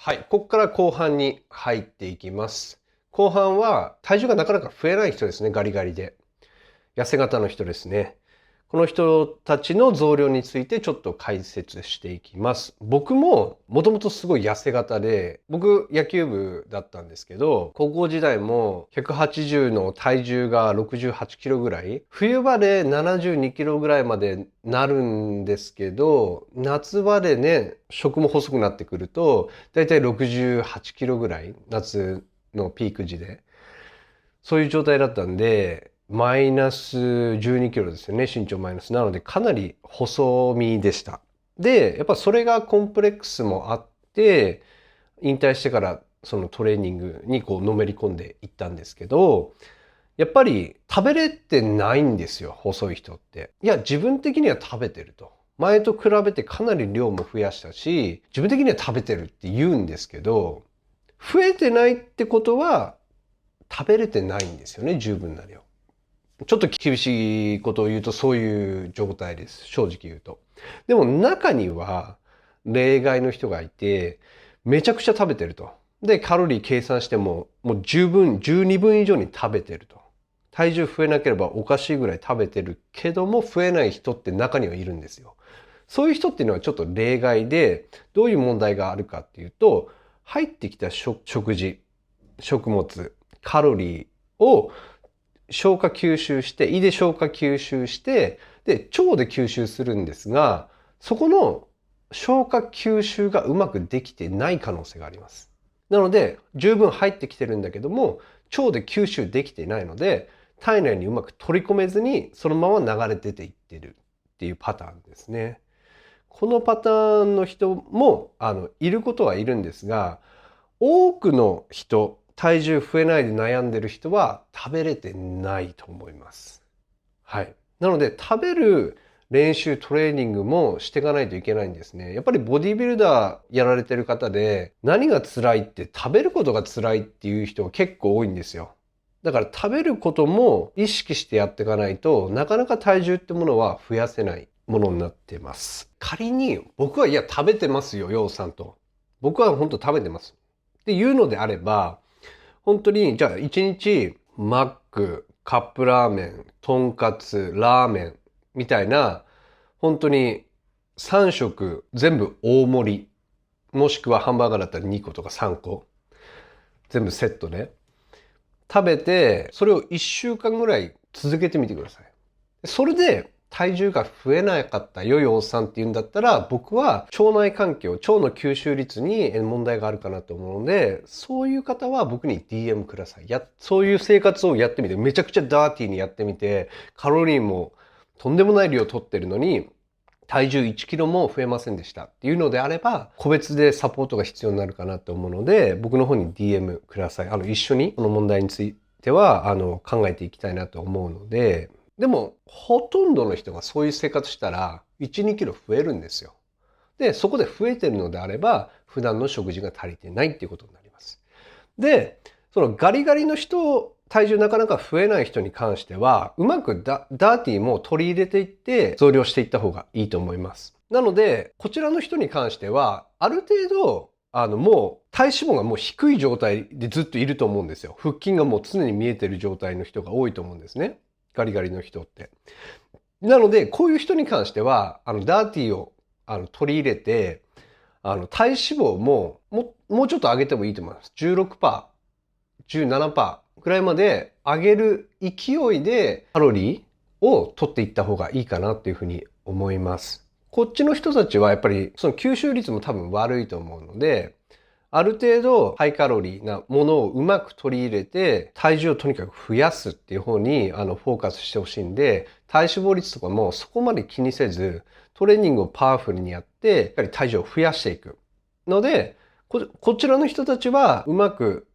はい。ここから後半に入っていきます。後半は体重がなかなか増えない人ですね。ガリガリで。痩せ型の人ですね。この人たちの増量についてちょっと解説していきます。僕ももともとすごい痩せ型で、僕野球部だったんですけど、高校時代も180の体重が68キロぐらい、冬場で72キロぐらいまでなるんですけど、夏場でね、食も細くなってくると、だいたい68キロぐらい、夏のピーク時で。そういう状態だったんで、マイナス12キロですよね、身長マイナス。なので、かなり細身でした。で、やっぱそれがコンプレックスもあって、引退してからそのトレーニングにこうのめり込んでいったんですけど、やっぱり食べれてないんですよ、細い人って。いや、自分的には食べてると。前と比べてかなり量も増やしたし、自分的には食べてるって言うんですけど、増えてないってことは食べれてないんですよね、十分な量。ちょっと厳しいことを言うとそういう状態です。正直言うと。でも中には例外の人がいて、めちゃくちゃ食べてると。で、カロリー計算しても、もう十分、十二分以上に食べてると。体重増えなければおかしいぐらい食べてるけども増えない人って中にはいるんですよ。そういう人っていうのはちょっと例外で、どういう問題があるかっていうと、入ってきた食事、食物、カロリーを消化吸収して、胃で消化吸収して、で、腸で吸収するんですが、そこの消化吸収がうまくできてない可能性があります。なので、十分入ってきてるんだけども、腸で吸収できていないので、体内にうまく取り込めずに、そのまま流れ出ていってるっていうパターンですね。このパターンの人も、いることはいるんですが、多くの人、体重増えないで悩んでる人は食べれてないと思います。はい。なので食べる練習、トレーニングもしていかないといけないんですね。やっぱりボディビルダーやられてる方で何が辛いって食べることが辛いっていう人が結構多いんですよ。だから食べることも意識してやっていかないとなかなか体重ってものは増やせないものになってます。仮に僕はいや食べてますよ、ようさんと。僕は本当食べてます。っていうのであれば、本当に、じゃあ一日、マック、カップラーメン、とんかつ、ラーメン、みたいな、本当に3食全部大盛り、もしくはハンバーガーだったら2個とか3個、全部セットで、食べて、それを1週間ぐらい続けてみてください。それで、体重が増えなかった良いおっさんっていうんだったら、僕は腸内環境、腸の吸収率に問題があるかなと思うので、そういう方は僕に DM ください。そういう生活をやってみて、めちゃくちゃダーティーにやってみて、カロリーもとんでもない量取ってるのに、体重1キロも増えませんでしたっていうのであれば、個別でサポートが必要になるかなと思うので、僕の方に DM ください。一緒にこの問題については、考えていきたいなと思うので、でも、ほとんどの人がそういう生活したら、1、2キロ増えるんですよ。で、そこで増えてるのであれば、普段の食事が足りてないっていうことになります。で、そのガリガリの人、体重なかなか増えない人に関しては、うまくダーティーも取り入れていって増量していった方がいいと思います。なので、こちらの人に関しては、ある程度、もう体脂肪がもう低い状態でずっといると思うんですよ。腹筋がもう常に見えてる状態の人が多いと思うんですね。ガリガリの人って。なので、こういう人に関しては、ダーティーを取り入れて、体脂肪もうちょっと上げてもいいと思います。16%、17%くらいまで上げる勢いでカロリーを取っていった方がいいかなっていうふうに思います。こっちの人たちはやっぱりその吸収率も多分悪いと思うので、ある程度ハイカロリーなものをうまく取り入れて体重をとにかく増やすっていう方にフォーカスしてほしいんで、体脂肪率とかもそこまで気にせずトレーニングをパワフルにやってやっぱり体重を増やしていくので、こちらの人たちはうまく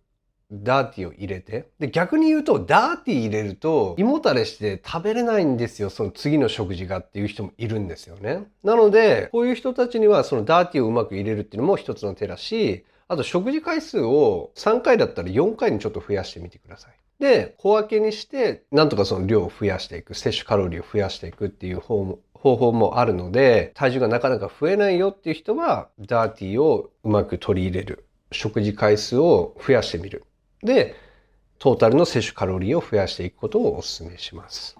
ダーティーを入れて、で逆に言うとダーティー入れると胃もたれして食べれないんですよ、その次の食事がっていう人もいるんですよね。なのでこういう人たちにはそのダーティーをうまく入れるっていうのも一つの手だし、あと食事回数を3回だったら4回にちょっと増やしてみてください。で小分けにしてなんとかその量を増やしていく、摂取カロリーを増やしていくっていう方法もあるので、体重がなかなか増えないよっていう人はダーティーをうまく取り入れる食事回数を増やしてみる。で、トータルの摂取カロリーを増やしていくことをお勧めします。